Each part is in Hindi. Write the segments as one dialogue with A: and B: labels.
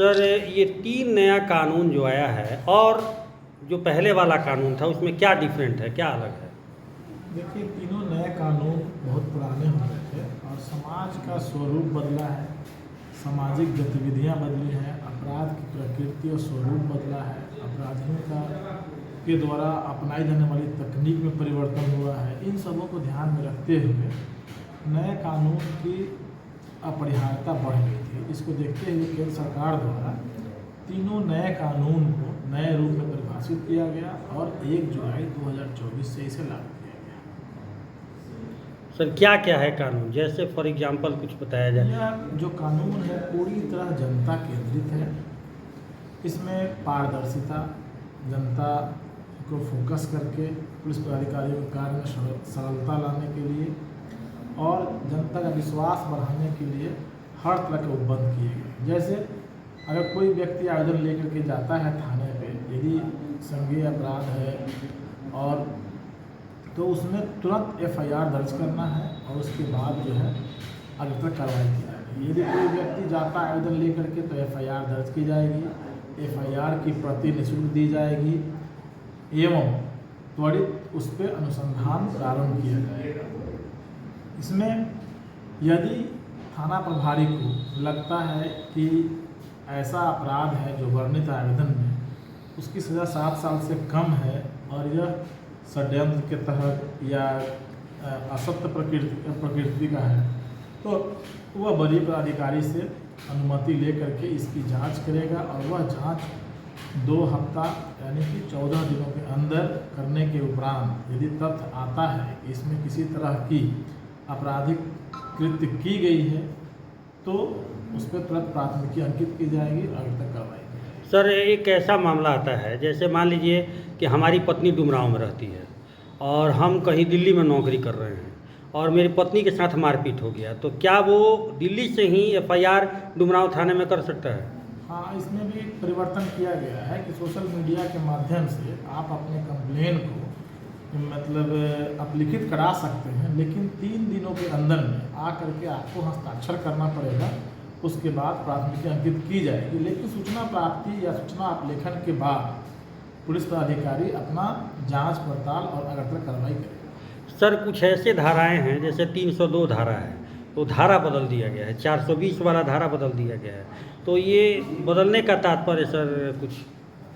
A: सर ये 3 नया कानून जो आया है और जो पहले वाला कानून था उसमें क्या डिफरेंट है, क्या अलग है?
B: देखिए, तीनों नए कानून बहुत पुराने हो गए थे और समाज का स्वरूप बदला है, सामाजिक गतिविधियां बदली हैं, अपराध की प्रकृति और स्वरूप बदला है, अपराधियों के द्वारा अपनाई जाने वाली तकनीक में परिवर्तन हुआ है। इन सबों को ध्यान में रखते हुए नए कानून की अपरिहार्यता बढ़ गई थी। इसको देखते हुए केंद्र सरकार द्वारा तीनों नए कानून को नए रूप में परिभाषित किया गया और 1 जुलाई 2024 से इसे लागू किया गया।
A: सर क्या क्या है कानून, जैसे फॉर एग्जांपल कुछ बताया जाए?
B: यह जो कानून है पूरी तरह जनता केंद्रित है। इसमें पारदर्शिता, जनता को फोकस करके पुलिस पदाधिकारियों के कार्य में सरलता लाने के लिए और जनता का विश्वास बढ़ाने के लिए हर तरह के उपबंध किए गए। जैसे अगर कोई व्यक्ति आवेदन लेकर के जाता है थाने पे, यदि संज्ञेय अपराध है और तो उसमें तुरंत एफआईआर दर्ज करना है और उसके बाद जो है आगे तक कार्रवाई की जाएगी। यदि कोई व्यक्ति जाता है आवेदन लेकर के तो एफआईआर दर्ज की जाएगी, एफआईआर की प्रति निःशुल्क दी जाएगी एवं त्वरित उस पर अनुसंधान प्रारंभ किया जाएगा। इसमें यदि थाना प्रभारी को लगता है कि ऐसा अपराध है जो वर्णित आवेदन में, उसकी सज़ा 7 साल से कम है और यह षड्यंत्र के तहत या असत्य प्रकृति का है, तो वह वरीय पदाधिकारी से अनुमति लेकर के इसकी जांच करेगा और वह जांच 2 हफ्ता यानी कि 14 दिनों के अंदर करने के उपरांत यदि तथ्य आता है कि इसमें किसी तरह की आपराधिक कृत्य की गई है तो उस पर तुरंत प्राथमिकी अंकित की जाएगी और आगे तक कार्रवाई की जाएगी।
A: सर एक ऐसा मामला आता है, जैसे मान लीजिए कि हमारी पत्नी डुमरांव में रहती है और हम कहीं दिल्ली में नौकरी कर रहे हैं और मेरी पत्नी के साथ मारपीट हो गया, तो क्या वो दिल्ली से ही एफआईआर डुमरांव थाने में कर सकता है?
B: हाँ, इसमें भी परिवर्तन किया गया है कि सोशल मीडिया के माध्यम से आप अपने कंप्लेन को मतलब आप लिखित करा सकते हैं, लेकिन 3 दिनों के अंदर में आकर के आपको हस्ताक्षर करना पड़ेगा। उसके बाद प्राथमिकी अंकित की जाएगी, लेकिन सूचना प्राप्ति या सूचना अपलेखन के बाद पुलिस पदाधिकारी अपना जांच पड़ताल और अग्रतर कार्रवाई करेगा।
A: सर कुछ ऐसे धाराएं हैं, जैसे 302 धारा है तो धारा बदल दिया गया है, 420 वाला धारा बदल दिया गया है, तो ये बदलने का तात्पर्य सर कुछ?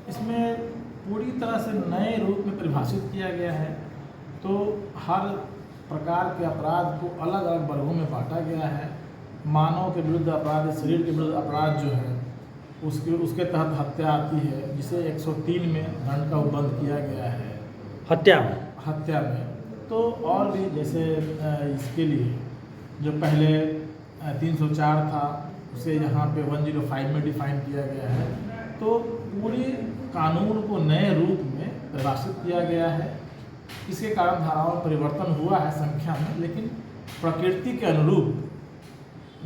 B: इसमें पूरी तरह से नए रूप में परिभाषित किया गया है, तो हर प्रकार के अपराध को अलग अलग वर्गों में बांटा गया है। मानव के विरुद्ध अपराध, शरीर के विरुद्ध अपराध जो है उसके तहत हत्या आती है, जिसे 103 में दंड का उपबंध किया गया है हत्या में। तो और भी जैसे इसके लिए जो पहले 304 था उसे यहाँ पे 105 में डिफाइन किया गया है। तो पूरी कानून को नए रूप में परिभाषित किया गया है। इसके कारण धाराओं में परिवर्तन हुआ है संख्या में, लेकिन प्रकृति के अनुरूप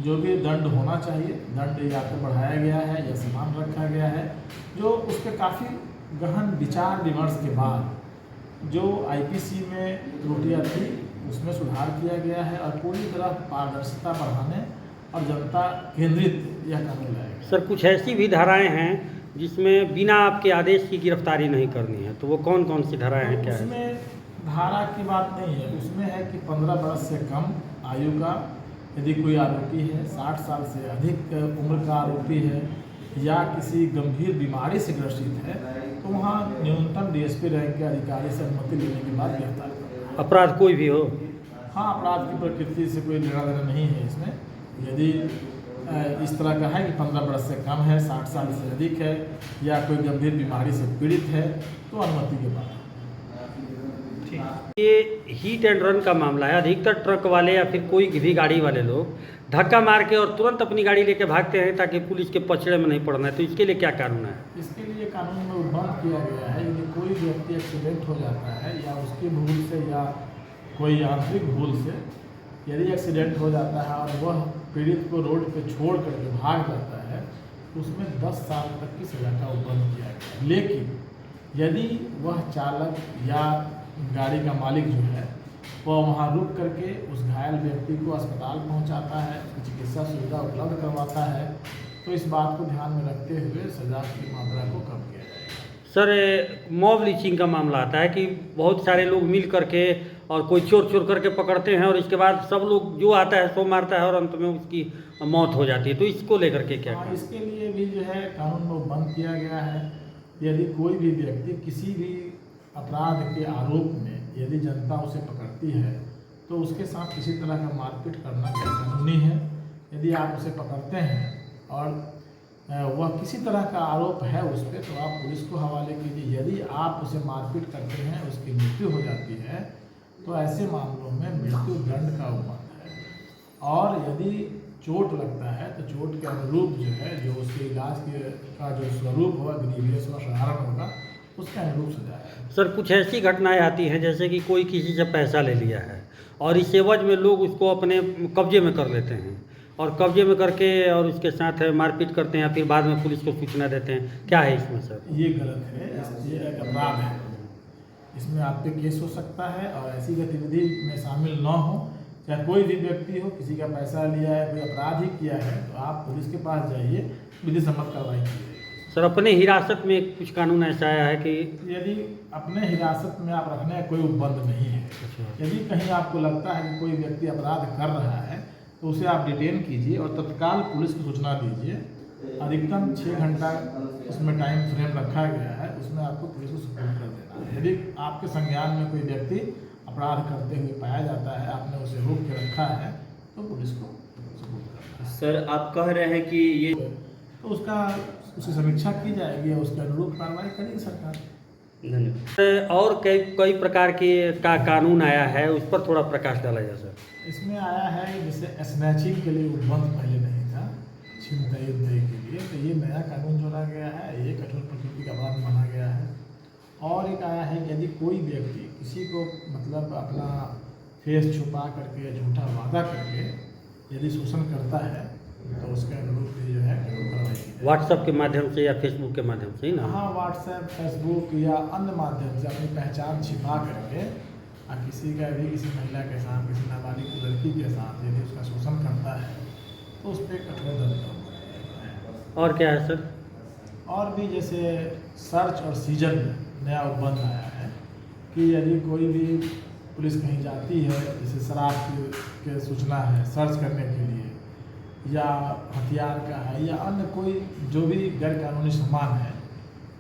B: जो भी दंड होना चाहिए, दंड या तो बढ़ाया गया है या समान रखा गया है। जो उस पर काफ़ी गहन विचार विमर्श के बाद जो आईपीसी में त्रुटियाँ थी उसमें सुधार किया गया है और पूरी तरह पारदर्शिता बढ़ाने और जनता केंद्रित यह कानून लाएगा।
A: सर कुछ ऐसी भी धाराएं हैं जिसमें बिना आपके आदेश की गिरफ्तारी नहीं करनी है, तो वो कौन कौन सी धाराएं हैं, क्या है?
B: उसमें धारा की बात नहीं है, उसमें है कि 15 वर्ष से कम आयु का यदि कोई आरोपी है, 60 साल से अधिक उम्र का आरोपी है या किसी गंभीर बीमारी से ग्रसित है, तो वहाँ न्यूनतम डीएसपी रैंक के अधिकारी से अनुमति लेने के बाद गिरफ्तार करना है।
A: अपराध कोई भी हो?
B: हाँ, अपराध की प्रकृति से कोई लेना देना नहीं है इसमें। यदि इस तरह का है कि 15 वर्ष से कम है, 60 साल से अधिक है या कोई गंभीर बीमारी से पीड़ित है तो अनुमति के बाद।
A: ये हिट एंड रन का मामला है, अधिकतर ट्रक वाले या फिर कोई भी गाड़ी वाले लोग धक्का मार के और तुरंत अपनी गाड़ी लेके भागते हैं ताकि पुलिस के पचड़े में नहीं पड़ना है, तो इसके लिए क्या कानून है?
B: इसके लिए कानून में उपबंध किया गया है। यदि कोई व्यक्ति एक्सीडेंट हो जाता है या उसकी भूल से या कोई यांत्रिक भूल से यदि एक्सीडेंट हो जाता है और वह पीड़ित को रोड पे छोड़ करके भाग जाता है तो उसमें 10 साल तक की सज़ा का उपबंध किया गया। लेकिन यदि वह चालक या गाड़ी का मालिक जो है वह वहाँ रुक करके उस घायल व्यक्ति को अस्पताल पहुँचाता है, उसकी चिकित्सा सुविधा उपलब्ध करवाता है, तो इस बात को ध्यान में रखते हुए सजा की मात्रा को कम किया जाएगा।
A: सर मॉब लिंचिंग का मामला आता है कि बहुत सारे लोग मिल करके और कोई चोर चोर करके पकड़ते हैं और इसके बाद सब लोग जो आता है सो मारता है और अंत में उसकी मौत हो जाती है, तो इसको लेकर के क्या
B: हाँ,
A: कहें?
B: इसके लिए भी जो है कानून में बंद किया गया है। यदि कोई भी व्यक्ति किसी भी अपराध के आरोप में यदि जनता उसे पकड़ती है तो उसके साथ किसी तरह का मारपीट करना गैर कानूनी है। यदि आप उसे पकड़ते हैं और वह किसी तरह का आरोप है उस पर, तो आप पुलिस को हवाले कीजिए। यदि आप उसे मारपीट करते हैं, उसकी मृत्यु हो जाती है, तो ऐसे मामलों में मृत्यु दंड का उपबंध है। और यदि चोट लगता है तो चोट के अनुरूप जो है, जो उसके इलाज का जो स्वरूप होगा, ग्रीवियस व साधारण होगा, उसके अनुरूप सजा है।
A: सर कुछ ऐसी घटनाएं आती हैं जैसे कि कोई किसी से पैसा ले लिया है और इस एवज में लोग उसको अपने कब्जे में कर लेते हैं और कब्जे में करके और उसके साथ मारपीट करते हैं या फिर बाद में पुलिस को सूचना देते हैं, क्या है इसमें सर?
B: ये गलत है, ये एक अपराध है। इसमें आप पे केस हो सकता है और ऐसी गतिविधि में शामिल न हो, चाहे कोई भी व्यक्ति हो, किसी का पैसा लिया है, कोई अपराध ही किया है, तो आप पुलिस के पास जाइए, विधि सम्मत कार्रवाई कीजिए।
A: सर अपने हिरासत में कुछ कानून ऐसा आया है कि
B: यदि अपने हिरासत में आप रखने का कोई उपबंध नहीं है। यदि कहीं आपको लगता है कि कोई व्यक्ति अपराध कर रहा है तो उसे आप डिटेन कीजिए और तत्काल पुलिस को सूचना दीजिए। अधिकतम 6 घंटा उसमें टाइम फ्रेम रखा गया है, उसमें आपको पुलिस को सुपुर्द कर देना है। यदि आपके संज्ञान में कोई व्यक्ति अपराध करते हुए पाया जाता है, आपने उसे रोक के रखा है, तो पुलिस को सुपुर्द करना है।
C: सर आप कह रहे हैं कि ये
B: तो उसकी समीक्षा की जाएगी और उसके अनुरूप कार्रवाई करेगी सरकार।
C: धन्यवाद।
A: और कई प्रकार के का कानून आया है, उस पर थोड़ा प्रकाश डाला जाए सर।
B: इसमें आया है जैसे स्नैचिंग के लिए उपबंध पहले नहीं था, छीनताई के लिए, तो ये नया कानून जोड़ा गया है, ये कठोर प्रकृति का अपराध माना गया है। और एक आया है कि यदि कोई व्यक्ति किसी को मतलब अपना फेस छुपा करके झूठा वादा करके यदि शोषण करता है तो उसके अनुरूप भी जो है कठोर कार्रवाई की जाएगी।
A: व्हाट्सएप के माध्यम से या फेसबुक के माध्यम से ही ना?
B: हाँ, व्हाट्सएप, फेसबुक या अन्य माध्यम से अपनी पहचान छिपा करके किसी का भी किसी महिला के साथ, किसी नाबालिग लड़की के साथ यदि उसका शोषण करता है तो उस पर कठोर दंड का उपबंध है।
A: और क्या है सर?
B: और भी जैसे सर्च और सीजन में नया उपबंध आया है कि यदि कोई भी पुलिस कहीं जाती है, जैसे शराब के सूचना है सर्च करने के लिए, या हथियार का है या अन्य कोई जो भी गैर कानूनी सामान है,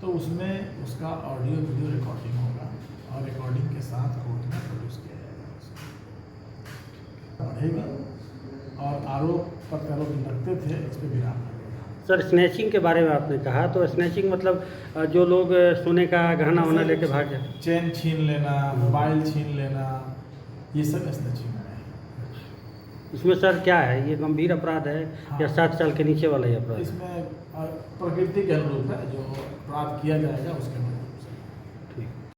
B: तो उसमें उसका ऑडियो वीडियो रिकॉर्डिंग होगा और रिकॉर्डिंग के साथ कोर्ट में प्रोड्यूस किया जाएगा। बढ़ेगी और आरोप प्रत्यारोप लगते थे, इस पर विराम लगेगा।
A: सर स्नैचिंग के बारे में आपने कहा, तो स्नैचिंग मतलब जो लोग सोने का गहना वहना लेके भाग जाए,
B: चेन छीन लेना, मोबाइल छीन लेना, ये सब स्नैचिंग है।
A: इसमें सर क्या है, ये गंभीर अपराध है
B: हाँ।
A: या 7 साल के नीचे वाला ही अपराध है?
B: इसमें प्रकृति के अनुरूप है, जो अपराध किया जाएगा उसके अनुरूप